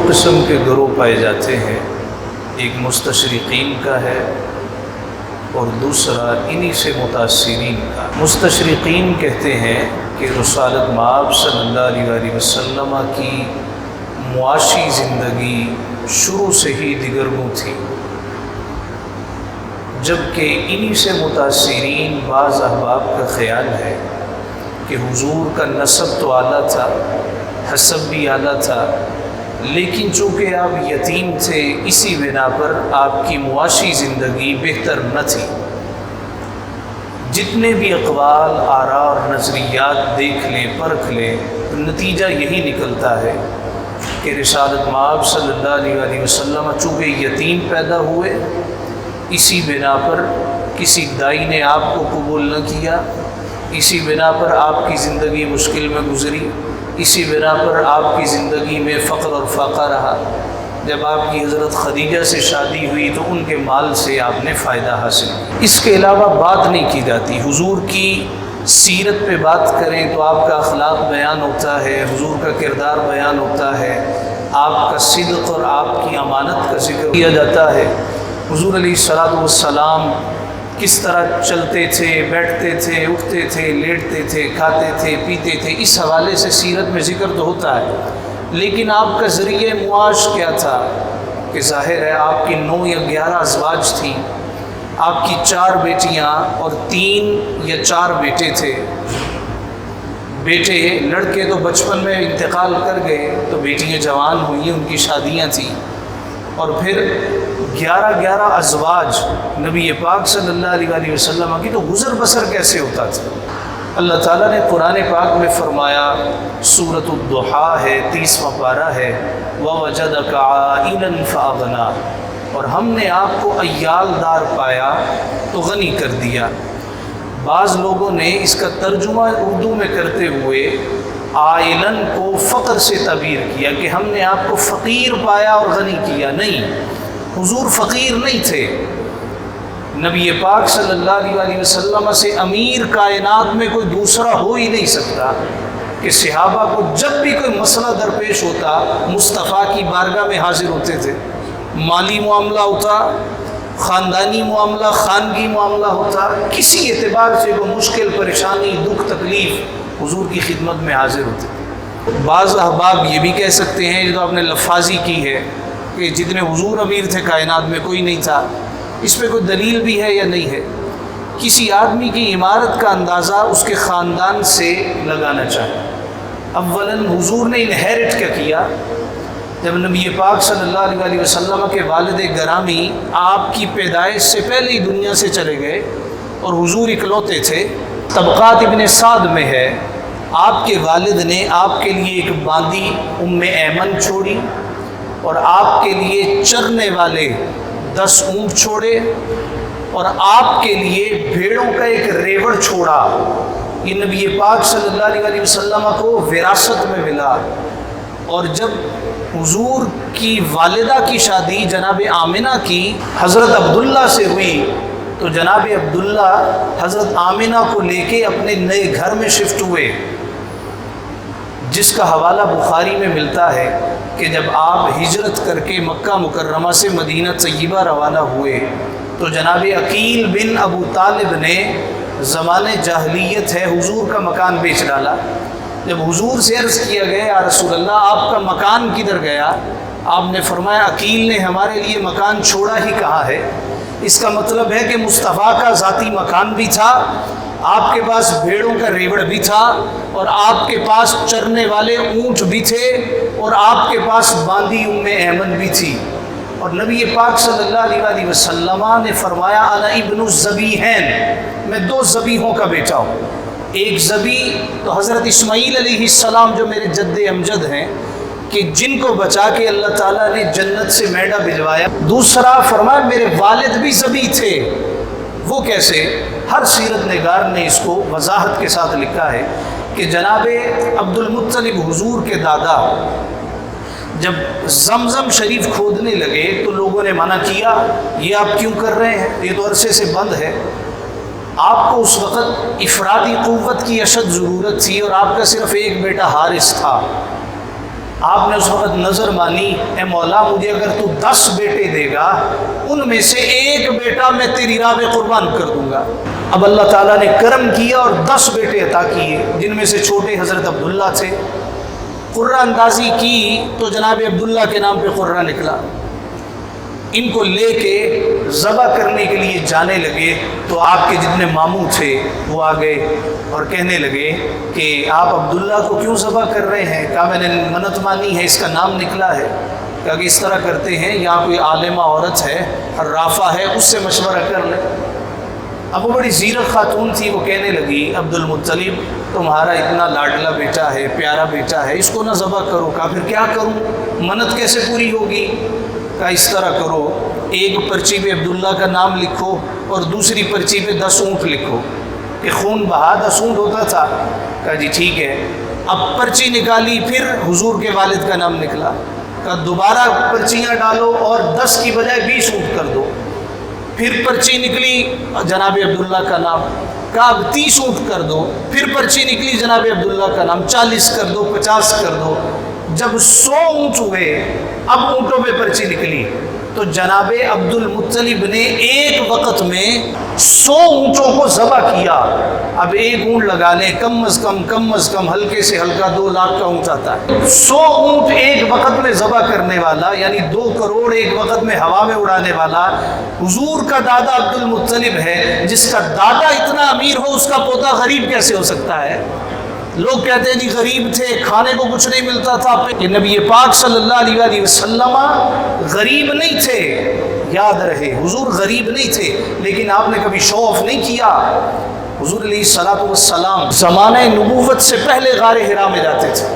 قسم کے گروہ پائے جاتے ہیں، ایک مستشرقین کا ہے اور دوسرا انہی سے متاثرین کا۔ مستشرقین کہتے ہیں کہ رسالت مآب صلی اللہ علیہ وسلم کی معاشی زندگی شروع سے ہی دیگرگوں تھی، جبکہ انہی سے متاثرین بعض احباب کا خیال ہے کہ حضور کا نسب تو اعلیٰ تھا، حسب بھی اعلیٰ تھا، لیکن چونکہ آپ یتیم تھے اسی بنا پر آپ کی معاشی زندگی بہتر نہ تھی۔ جتنے بھی اقوال، آراء اور نظریات دیکھ لیں، پرکھ لیں، تو نتیجہ یہی نکلتا ہے کہ رسالت مآب صلی اللہ علیہ وسلم چونکہ یتیم پیدا ہوئے، اسی بنا پر کسی دائی نے آپ کو قبول نہ کیا، اسی بنا پر آپ کی زندگی مشکل میں گزری، اسی بنا پر آپ کی زندگی میں فقر اور فاقہ رہا۔ جب آپ کی حضرت خدیجہ سے شادی ہوئی تو ان کے مال سے آپ نے فائدہ حاصل کیا۔ اس کے علاوہ بات نہیں کی جاتی۔ حضور کی سیرت پہ بات کریں تو آپ کا اخلاق بیان ہوتا ہے، حضور کا کردار بیان ہوتا ہے، آپ کا صدق اور آپ کی امانت کا ذکر کیا جاتا ہے۔ حضور علیہ السلام کس طرح چلتے تھے، بیٹھتے تھے، اٹھتے تھے، لیٹتے تھے، کھاتے تھے، پیتے تھے، اس حوالے سے سیرت میں ذکر تو ہوتا ہے، لیکن آپ کا ذریعہ معاش کیا تھا؟ کہ ظاہر ہے آپ کی 9 یا 11 ازواج تھیں، آپ کی 4 بیٹیاں اور 3 یا 4 بیٹے تھے۔ بیٹے لڑکے تو بچپن میں انتقال کر گئے تو بیٹیاں جوان ہوئیں، ان کی شادیاں تھیں، اور پھر 11 ازواج نبی پاک صلی اللہ علیہ وسلم کی، تو گزر بسر کیسے ہوتا تھا؟ اللہ تعالیٰ نے قرآن پاک میں فرمایا، سورۃ الضحیٰ ہے، 30واں پارہ ہے، وَوَجَدَكَ عَائِلًا فَأَغْنَىٰ، اور ہم نے آپ کو عیال دار پایا تو غنی کر دیا۔ بعض لوگوں نے اس کا ترجمہ اردو میں کرتے ہوئے عائلن کو فقر سے تعبیر کیا کہ ہم نے آپ کو فقیر پایا اور غنی کیا۔ نہیں، حضور فقیر نہیں تھے۔ نبی پاک صلی اللہ علیہ وسلم سے امیر کائنات میں کوئی دوسرا ہو ہی نہیں سکتا کہ صحابہ کو جب بھی کوئی مسئلہ درپیش ہوتا مصطفیٰ کی بارگاہ میں حاضر ہوتے تھے۔ مالی معاملہ ہوتا، خاندانی معاملہ، خانگی معاملہ ہوتا، کسی اعتبار سے کوئی مشکل، پریشانی، دکھ، تکلیف، حضور کی خدمت میں حاضر ہوتے۔ بعض احباب یہ بھی کہہ سکتے ہیں جو آپ نے لفاظی کی ہے کہ جتنے حضور امیر تھے کائنات میں کوئی نہیں تھا۔ اس پہ کوئی دلیل بھی ہے یا نہیں ہے؟ کسی آدمی کی عمارت کا اندازہ اس کے خاندان سے لگانا چاہیے۔ اولاً حضور نے انہیرٹ کیا کیا؟ جب نبی پاک صلی اللہ علیہ وسلم کے والد گرامی آپ کی پیدائش سے پہلے ہی دنیا سے چلے گئے اور حضور اکلوتے تھے، طبقات ابن سعد میں ہے، آپ کے والد نے آپ کے لیے ایک باندی ام ایمن چھوڑی اور آپ کے لیے چرنے والے 10 اونٹ چھوڑے اور آپ کے لیے بھیڑوں کا ایک ریوڑ چھوڑا۔ یہ نبی پاک صلی اللہ علیہ وسلم کو وراثت میں ملا۔ اور جب حضور کی والدہ کی شادی جناب آمنہ کی حضرت عبداللہ سے ہوئی تو جناب عبداللہ حضرت آمنہ کو لے کے اپنے نئے گھر میں شفٹ ہوئے، جس کا حوالہ بخاری میں ملتا ہے کہ جب آپ ہجرت کر کے مکہ مکرمہ سے مدینہ طیبہ روانہ ہوئے تو جناب عقیل بن ابو طالب نے، زمانے جاہلیت ہے، حضور کا مکان بیچ ڈالا۔ جب حضور سے عرض کیا گیا یا رسول اللہ آپ کا مکان کدھر گیا؟ آپ نے فرمایا عقیل نے ہمارے لیے مکان چھوڑا ہی کہاں ہے۔ اس کا مطلب ہے کہ مصطفیٰ کا ذاتی مکان بھی تھا، آپ کے پاس بھیڑوں کا ریوڑ بھی تھا، اور آپ کے پاس چرنے والے اونٹ بھی تھے، اور آپ کے پاس باندی ام ایمن بھی تھی۔ اور نبی پاک صلی اللہ علیہ وسلم نے فرمایا انا ابن الذبیحین، میں 2 ذبیحوں کا بیٹا ہوں۔ ایک ذبیح تو حضرت اسماعیل علیہ السلام جو میرے جد امجد ہیں، کہ جن کو بچا کے اللہ تعالیٰ نے جنت سے میڈا بھجوایا۔ دوسرا فرمایا میرے والد بھی ذبیح تھے۔ وہ کیسے؟ ہر سیرت نگار نے اس کو وضاحت کے ساتھ لکھا ہے کہ جناب عبد المطلب حضور کے دادا جب زمزم شریف کھودنے لگے تو لوگوں نے منع کیا، یہ آپ کیوں کر رہے ہیں، یہ تو عرصے سے بند ہے۔ آپ کو اس وقت افرادی قوت کی اشد ضرورت تھی اور آپ کا صرف ایک بیٹا حارث تھا۔ آپ نے اس وقت نظر مانی، اے مولا مجھے اگر تو 10 بیٹے دے گا ان میں سے ایک بیٹا میں تیری راہ میں قربان کر دوں گا۔ اب اللہ تعالیٰ نے کرم کیا اور 10 بیٹے عطا کیے، جن میں سے چھوٹے حضرت عبداللہ تھے۔ قرہ اندازی کی تو جناب عبداللہ کے نام پہ قرہ نکلا۔ ان کو لے کے ذبح کرنے کے لیے جانے لگے تو آپ کے جتنے ماموں تھے وہ آ گئے اور کہنے لگے کہ آپ عبداللہ کو کیوں ذبح کر رہے ہیں؟ کہا میں نے منت مانی ہے، اس کا نام نکلا ہے۔ کہا کہ اس طرح کرتے ہیں، یہاں کوئی عالمہ عورت ہے رافع ہے، اس سے مشورہ کر لیں۔ اب وہ بڑی زیرک خاتون تھی، وہ کہنے لگی عبد المطلب تمہارا اتنا لاڈلا بیٹا ہے، پیارا بیٹا ہے، اس کو نہ ذبح کرو۔ کہا پھر کیا کروں، منت کیسے پوری ہوگی؟ کہا اس طرح کرو، ایک پرچی پہ عبداللہ کا نام لکھو اور دوسری پرچی پہ 10 اونٹ لکھو، کہ خون بہا 10 اونٹ ہوتا تھا۔ کہا جی ٹھیک ہے۔ اب پرچی نکالی، پھر حضور کے والد کا نام نکلا۔ کہا دوبارہ پرچیاں ڈالو اور 10 کی بجائے 20 اونٹ کر دو۔ پھر پرچی نکلی جناب عبداللہ کا نام، کہا اب 30 اونٹ کر دو۔ پھر پرچی نکلی جناب عبداللہ کا نام، 40 کر دو، 50 کر دو۔ جب 100 اونٹ ہوئے، اب اونٹوں پہ پرچی نکلی تو جناب عبد المطلب نے ایک وقت میں 100 اونٹوں کو ذبح کیا۔ اب ایک اونٹ لگا لیں، کم از کم ہلکے سے ہلکا 2 لاکھ کا اونٹ آتا ہے۔ 100 اونٹ ایک وقت میں ذبح کرنے والا، یعنی 2 کروڑ ایک وقت میں ہوا میں اڑانے والا حضور کا دادا عبد المطلب ہے۔ جس کا دادا اتنا امیر ہو، اس کا پوتا غریب کیسے ہو سکتا ہے؟ لوگ کہتے ہیں جی غریب تھے، کھانے کو کچھ نہیں ملتا تھا۔ کہ نبی پاک صلی اللہ علیہ وسلم غریب نہیں تھے، یاد رہے حضور غریب نہیں تھے، لیکن آپ نے کبھی شو آف نہیں کیا۔ حضور علیہ الصلوۃ والسلام زمانہ نبوت سے پہلے غار حرا میں جاتے تھے۔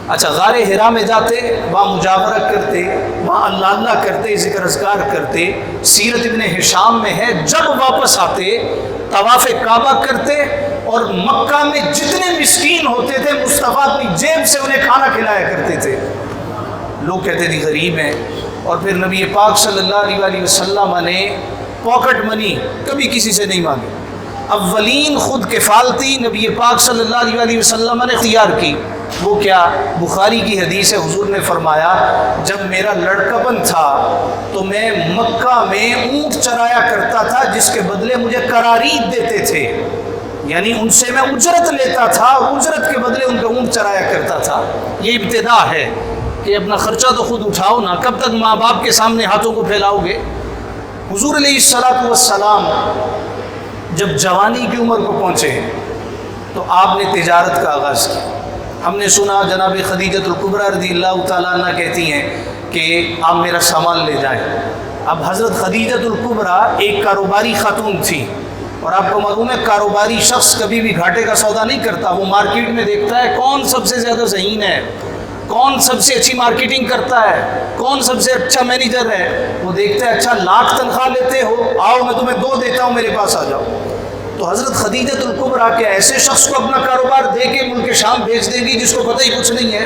اچھا، غار حرا میں جاتے، وہاں مجاورہ کرتے، وہاں اللہ اللہ کرتے، ذکر اذکار کرتے۔ سیرت ابن ہشام میں ہے جب واپس آتے طواف کعبہ کرتے اور مکہ میں جتنے مسکین ہوتے تھے مصطفیٰ اپنی جیب سے انہیں کھانا کھلایا کرتے تھے۔ لوگ کہتے تھے غریب ہیں، اور پھر نبی پاک صلی اللہ علیہ وسلم نے پاکٹ منی کبھی کسی سے نہیں مانگی، اولین خود کفالتی نبی پاک صلی اللہ علیہ وسلم نے اختیار کی۔ وہ کیا؟ بخاری کی حدیث ہے، حضور نے فرمایا جب میرا لڑکپن تھا تو میں مکہ میں اونٹ چرایا کرتا تھا، جس کے بدلے مجھے قرارید دیتے تھے، یعنی ان سے میں اجرت لیتا تھا اور اجرت کے بدلے ان کا اونٹ چرایا کرتا تھا۔ یہ ابتدا ہے کہ اپنا خرچہ تو خود اٹھاؤ نا، کب تک ماں باپ کے سامنے ہاتھوں کو پھیلاؤ گے؟ حضور علیہ الصلوۃ والسلام جب جوانی کی عمر کو پہنچے تو آپ نے تجارت کا آغاز کیا۔ ہم نے سنا جناب خدیجۃ الکبریٰ رضی اللہ تعالیٰ عنہ کہتی ہیں کہ آپ میرا سامان لے جائیں۔ اب حضرت خدیجۃ الکبریٰ ایک کاروباری خاتون تھی، اور آپ کو معلوم ہے کاروباری شخص کبھی بھی گھاٹے کا سودا نہیں کرتا۔ وہ مارکیٹ میں دیکھتا ہے کون سب سے زیادہ ذہین ہے، کون سب سے اچھی مارکیٹنگ کرتا ہے، کون سب سے اچھا مینیجر ہے۔ وہ دیکھتا ہے اچھا 1,00,000 تنخواہ لیتے ہو، آؤ میں تمہیں 2 دیتا ہوں، میرے پاس آ جاؤ۔ تو حضرت خدیجۃ الکبریٰ کے ایسے شخص کو اپنا کاروبار دے کے ملک شام بھیج دے گی جس کو پتہ ہی کچھ نہیں ہے؟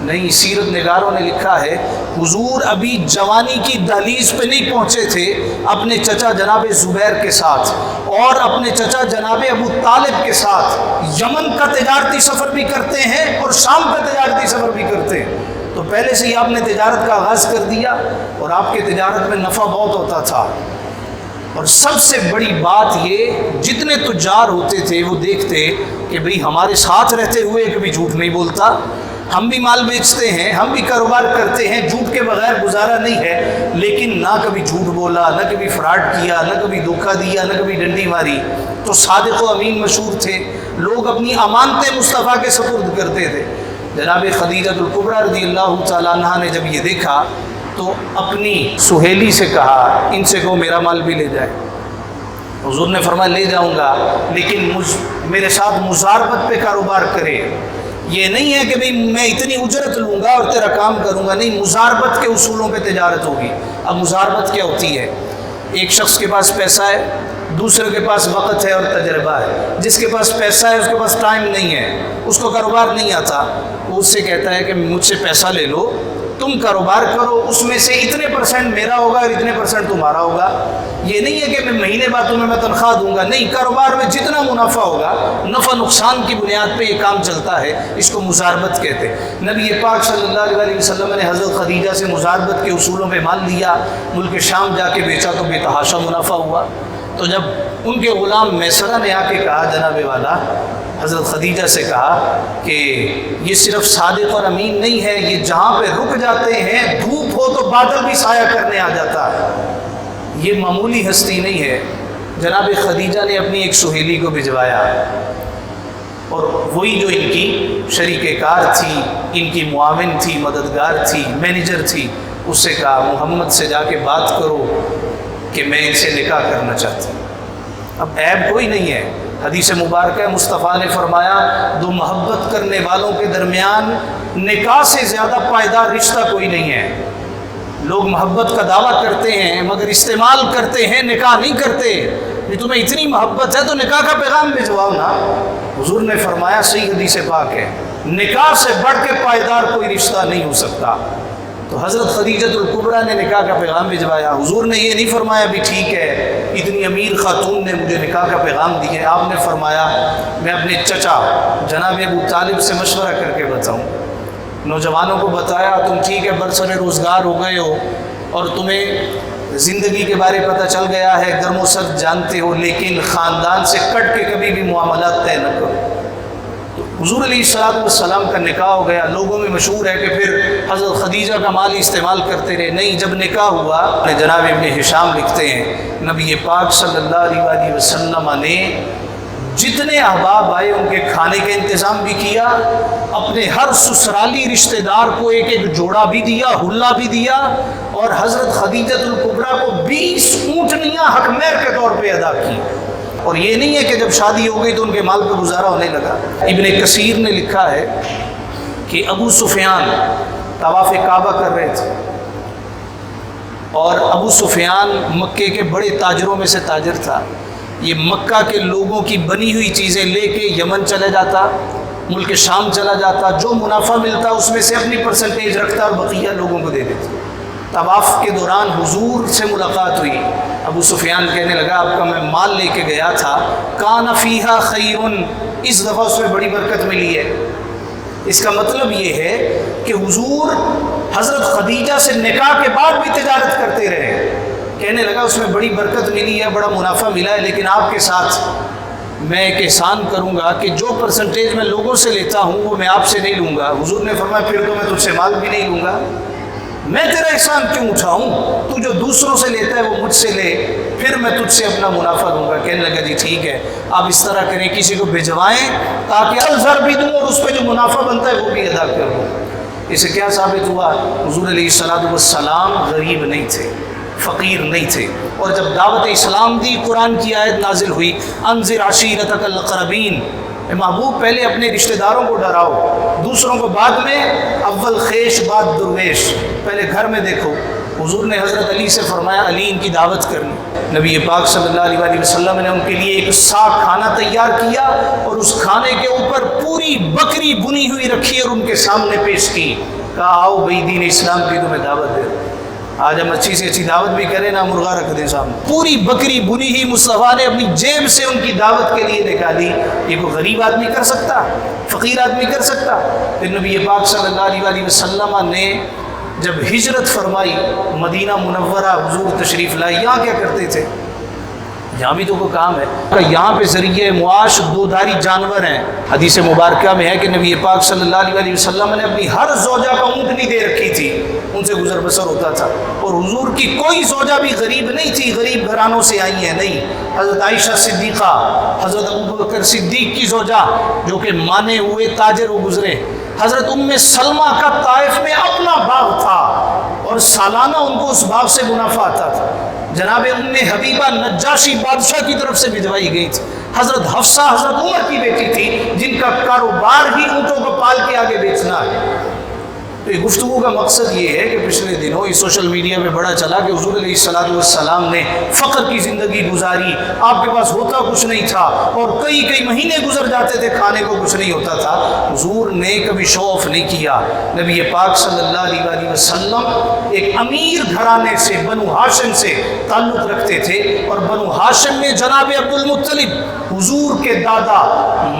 نہیں، سیرت نگاروں نے لکھا ہے حضور ابھی جوانی کی دہلیز پہ نہیں پہنچے تھے، اپنے چچا جناب زبیر کے ساتھ اور اپنے چچا جناب ابو طالب کے ساتھ یمن کا تجارتی سفر بھی کرتے ہیں اور شام کا تجارتی سفر بھی کرتے ہیں۔ تو پہلے سے ہی آپ نے تجارت کا آغاز کر دیا، اور آپ کے تجارت میں نفع بہت ہوتا تھا۔ اور سب سے بڑی بات یہ، جتنے تجار ہوتے تھے وہ دیکھتے کہ بھئی ہمارے ساتھ رہتے ہوئے کبھی جھوٹ نہیں بولتا، ہم بھی مال بیچتے ہیں، ہم بھی کاروبار کرتے ہیں، جھوٹ کے بغیر گزارا نہیں ہے، لیکن نہ کبھی جھوٹ بولا، نہ کبھی فراڈ کیا، نہ کبھی دھوکہ دیا، نہ کبھی ڈنڈی ماری۔ تو صادق و امین مشہور تھے، لوگ اپنی امانتیں مصطفیٰ کے سپرد کرتے تھے۔ جناب خدیجۃ الکبریٰ رضی اللہ تعالیٰ عنہ نے جب یہ دیکھا تو اپنی سہیلی سے کہا ان سے کہو میرا مال بھی لے جائے۔ حضور نے فرمایا لے جاؤں گا، لیکن میرے ساتھ مزاربت پہ کاروبار کرے۔ یہ نہیں ہے کہ بھئی میں اتنی اجرت لوں گا اور تیرا کام کروں گا، نہیں، مزاربت کے اصولوں پہ تجارت ہوگی۔ اب مزاربت کیا ہوتی ہے؟ ایک شخص کے پاس پیسہ ہے، دوسرے کے پاس وقت ہے اور تجربہ ہے۔ جس کے پاس پیسہ ہے اس کے پاس ٹائم نہیں ہے، اس کو کاروبار نہیں آتا، وہ اس سے کہتا ہے کہ مجھ سے پیسہ لے لو تم کاروبار کرو، اس میں سے اتنے پرسنٹ میرا ہوگا اور اتنے پرسنٹ تمہارا ہوگا۔ یہ نہیں ہے کہ میں مہینے بعد تمہیں میں تنخواہ دوں گا، نہیں، کاروبار میں جتنا منافع ہوگا نفع نقصان کی بنیاد پہ یہ کام چلتا ہے، اس کو مزاربت کہتے ہیں۔ نبی پاک صلی اللہ علیہ وسلم نے حضرت خدیجہ سے مزاربت کے اصولوں پہ مال لیا، ملک شام جا کے بیچا تو بے تحاشا منافع ہوا۔ تو جب ان کے غلام میسرہ نے آ کے کہا جناب والا، حضرت خدیجہ سے کہا کہ یہ صرف صادق اور امین نہیں ہے، یہ جہاں پہ رک جاتے ہیں دھوپ ہو تو بادل بھی سایہ کرنے آ جاتا ہے، یہ معمولی ہستی نہیں ہے۔ جناب خدیجہ نے اپنی ایک سہیلی کو بھجوایا، اور وہی جو ان کی شریک کار تھی، ان کی معاون تھی، مددگار تھی، مینیجر تھی، اس سے کہا محمد سے جا کے بات کرو کہ میں ان سے نکاح کرنا چاہتی ہوں۔ اب عیب کوئی نہیں ہے، حدیث مبارکہ مصطفیٰ نے فرمایا دو محبت کرنے والوں کے درمیان نکاح سے زیادہ پائیدار رشتہ کوئی نہیں ہے۔ لوگ محبت کا دعویٰ کرتے ہیں مگر استعمال کرتے ہیں، نکاح نہیں کرتے۔ یہ تمہیں اتنی محبت ہے تو نکاح کا پیغام بھجواؤ نا۔ حضور نے فرمایا، صحیح حدیث پاک ہے، نکاح سے بڑھ کے پائیدار کوئی رشتہ نہیں ہو سکتا۔ تو حضرت خدیجہ الکبریٰ نے نکاح کا پیغام بھجوایا۔ حضور نے یہ نہیں فرمایا بھی ٹھیک ہے اتنی امیر خاتون نے مجھے نکاح کا پیغام دیا، آپ نے فرمایا میں اپنے چچا جناب ابو طالب سے مشورہ کر کے بتاؤں۔ نوجوانوں کو بتایا تم ٹھیک ہے برسر روزگار ہو گئے ہو اور تمہیں زندگی کے بارے پتہ چل گیا ہے، گرم و سرد جانتے ہو، لیکن خاندان سے کٹ کے کبھی بھی معاملات طے نہ کرو۔ حضور علیہ السلام کا نکاح ہو گیا۔ لوگوں میں مشہور ہے کہ پھر حضرت خدیجہ کا مال استعمال کرتے رہے، نہیں، جب نکاح ہوا جناب ابن ہشام لکھتے ہیں نبی پاک صلی اللہ علیہ وسلم نے جتنے احباب آئے ان کے کھانے کا انتظام بھی کیا، اپنے ہر سسرالی رشتہ دار کو ایک ایک جوڑا بھی دیا، حلہ بھی دیا، اور حضرت خدیجہ الکبریٰ کو 20 اونٹنیاں حق مہر کے طور پہ ادا کی۔ اور یہ نہیں ہے کہ جب شادی ہو گئی تو ان کے مال پہ گزارا ہونے لگا۔ ابن کثیر نے لکھا ہے کہ ابو سفیان طواف کعبہ کر رہے تھے، اور ابو سفیان مکے کے بڑے تاجروں میں سے تاجر تھا۔ یہ مکہ کے لوگوں کی بنی ہوئی چیزیں لے کے یمن چلے جاتا، ملک شام چلا جاتا، جو منافع ملتا اس میں سے اپنی پرسنٹیج رکھتا اور بقیہ لوگوں کو دے دیتا۔ طواف کے دوران حضور سے ملاقات ہوئی، ابو سفیان کہنے لگا آپ کا میں مال لے کے گیا تھا، کان فیہا خیر، اس دفعہ اس میں بڑی برکت ملی ہے۔ اس کا مطلب یہ ہے کہ حضور حضرت خدیجہ سے نکاح کے بعد بھی تجارت کرتے رہے۔ کہنے لگا اس میں بڑی برکت ملی ہے، بڑا منافع ملا ہے، لیکن آپ کے ساتھ میں ایک احسان کروں گا کہ جو پرسنٹیج میں لوگوں سے لیتا ہوں وہ میں آپ سے نہیں لوں گا۔ حضور نے فرمایا پھر تو میں تجھ سے مال بھی نہیں لوں گا، میں تیرا احسان کیوں اٹھاؤں؟ تو جو دوسروں سے لیتا ہے وہ مجھ سے لے، پھر میں تجھ سے اپنا منافع دوں گا۔ کہنے لگا جی ٹھیک ہے، آپ اس طرح کریں کسی کو بھجوائیں تاکہ الزر بھی دوں اور اس پہ جو منافع بنتا ہے وہ بھی ادا کروں۔ اس سے کیا ثابت ہوا؟ حضور علیہ السلام غریب نہیں تھے، فقیر نہیں تھے، اور جب دعوت اسلام دی قرآن کی آیت نازل ہوئی انذر عشیرتک الاقربین، محبوب پہلے اپنے رشتہ داروں کو ڈراؤ، دوسروں کو بعد میں، اول خیش بعد درویش، پہلے گھر میں دیکھو۔ حضور نے حضرت علی سے فرمایا علی ان کی دعوت کرنی۔ نبی پاک صلی اللہ علیہ وسلم نے ان کے لیے ایک ساگ کھانا تیار کیا اور اس کھانے کے اوپر پوری بکری بنی ہوئی رکھی اور ان کے سامنے پیش کی، کہا آؤ بھائی دین اسلام کی تمہیں دعوت دے۔ آج ہم اچھی سے اچھی دعوت بھی کریں نا، مرغا رکھ دیں سامنے، پوری بکری بنی ہی مصطفیٰ نے اپنی جیب سے ان کی دعوت کے لیے نکالی۔ یہ کوئی غریب آدمی کر سکتا؟ فقیر آدمی کر سکتا؟ پھر نبی پاک صلی اللہ علیہ وسلم نے جب ہجرت فرمائی مدینہ منورہ، حضور تشریف لائے، یہاں کیا کرتے تھے؟ یہاں بھی تو کوئی کام ہے۔ یہاں پہ ذریعہ معاش دو دھاری جانور ہیں۔ حدیث مبارکہ میں ہے کہ نبی پاک صلی اللہ علیہ وسلم نے اپنی ہر زوجہ کا اونٹنی دے رکھی تھی، ان سے گزر بسر ہوتا تھا، اور حضور کی کوئی زوجہ بھی غریب نہیں تھی، غریب گھرانوں سے آئی ہیں نہیں۔ حضرت عائشہ صدیقہ، حضرت ابوبکر صدیق کی زوجہ جو کہ مانے ہوئے تاجر وہ گزرے، حضرت ام سلمہ کا طائف میں اپنا باغ تھا اور سالانہ ان کو اس باغ سے منافع آتا تھا۔ جناب ام حبیبہ نجاشی بادشاہ کی طرف سے بھجوائی گئی تھی۔ حضرت حفصہ حضرت عمر کی بیٹی تھی جن کا کاروبار ہی اونٹوں کو پال کے آگے بیچنا ہے۔ تو یہ گفتگو کا مقصد یہ ہے کہ پچھلے دنوں اس سوشل میڈیا میں بڑا چلا کہ حضور علیہ السلام نے فقر کی زندگی گزاری، آپ کے پاس ہوتا کچھ نہیں تھا اور کئی مہینے گزر جاتے تھے، کھانے کو کچھ نہیں ہوتا تھا۔ حضور نے کبھی شو آف نہیں کیا۔ نبی پاک صلی اللہ علیہ وسلم ایک امیر گھرانے سے، بنو ہاشم سے تعلق رکھتے تھے، اور بنو ہاشم میں جناب عبد المطلب حضور کے دادا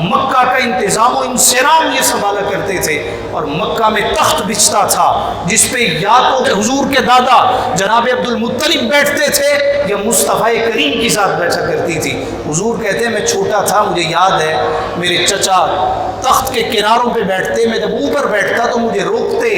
مکہ کا انتظام و انصرام یہ سنبھالا کرتے تھے، اور مکہ میں تخت بچھتا تھا جس پہ یا تو حضور کے دادا جناب عبد المطلب بیٹھتے تھے یا مصطفیٰ کریم کی ذات بیٹھا کرتی تھی۔ حضور کہتے ہیں میں چھوٹا تھا، مجھے یاد ہے میرے چچا تخت کے کناروں پہ بیٹھتے، میں جب اوپر بیٹھتا تو مجھے روکتے،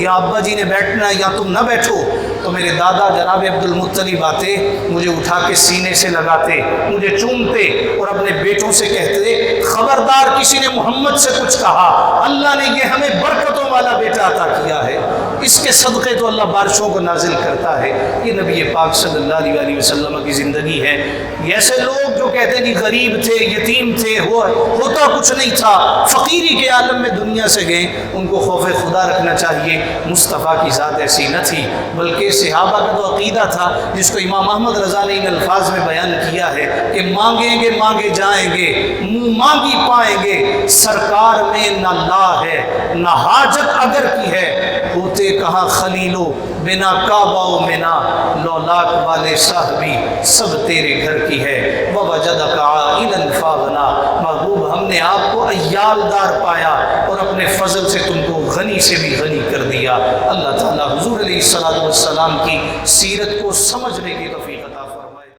یا ابا جی نے بیٹھنا یا تم نہ بیٹھو، تو میرے دادا جناب عبد المطلب آتے، مجھے اٹھا کے سینے سے لگاتے، مجھے چومتے اور اپنے بیٹوں سے کہتے خبردار کسی نے محمد سے کچھ کہا، اللہ نے یہ ہمیں برکتوں والا بیٹا عطا کیا ہے، اس کے صدقے تو اللہ بارشوں کو نازل کرتا ہے۔ یہ نبی پاک صلی اللہ علیہ وسلم کی زندگی ہے۔ ایسے لوگ جو کہتے ہیں کہ غریب تھے، یتیم تھے، ہوتا کچھ نہیں تھا، فقیری کے عالم میں دنیا سے گئے، ان کو خوف خدا رکھنا چاہیے۔ مصطفیٰ کی ذات ایسی نہ تھی، بلکہ صحابہ کا تو عقیدہ تھا جس کو امام احمد رضا نے ان الفاظ میں بیان کیا ہے کہ مانگیں گے مانگے جائیں گے، منہ مانگی پائیں گے، سرکار میں نہ لا ہے نہ حاجت اگر کی ہے، ہوتے کہاں خلیلو بنا کعبہ و منا، لولاک والے صاحبی سب تیرے گھر کی ہے، ووجدک عائلا فاغنا، محبوب ہم نے آپ کو عیال دار پایا اور اپنے فضل سے تم کو غنی سے بھی غنی کر دیا۔ اللہ تعالیٰ حضور علیہ السلام کی سیرت کو سمجھنے کے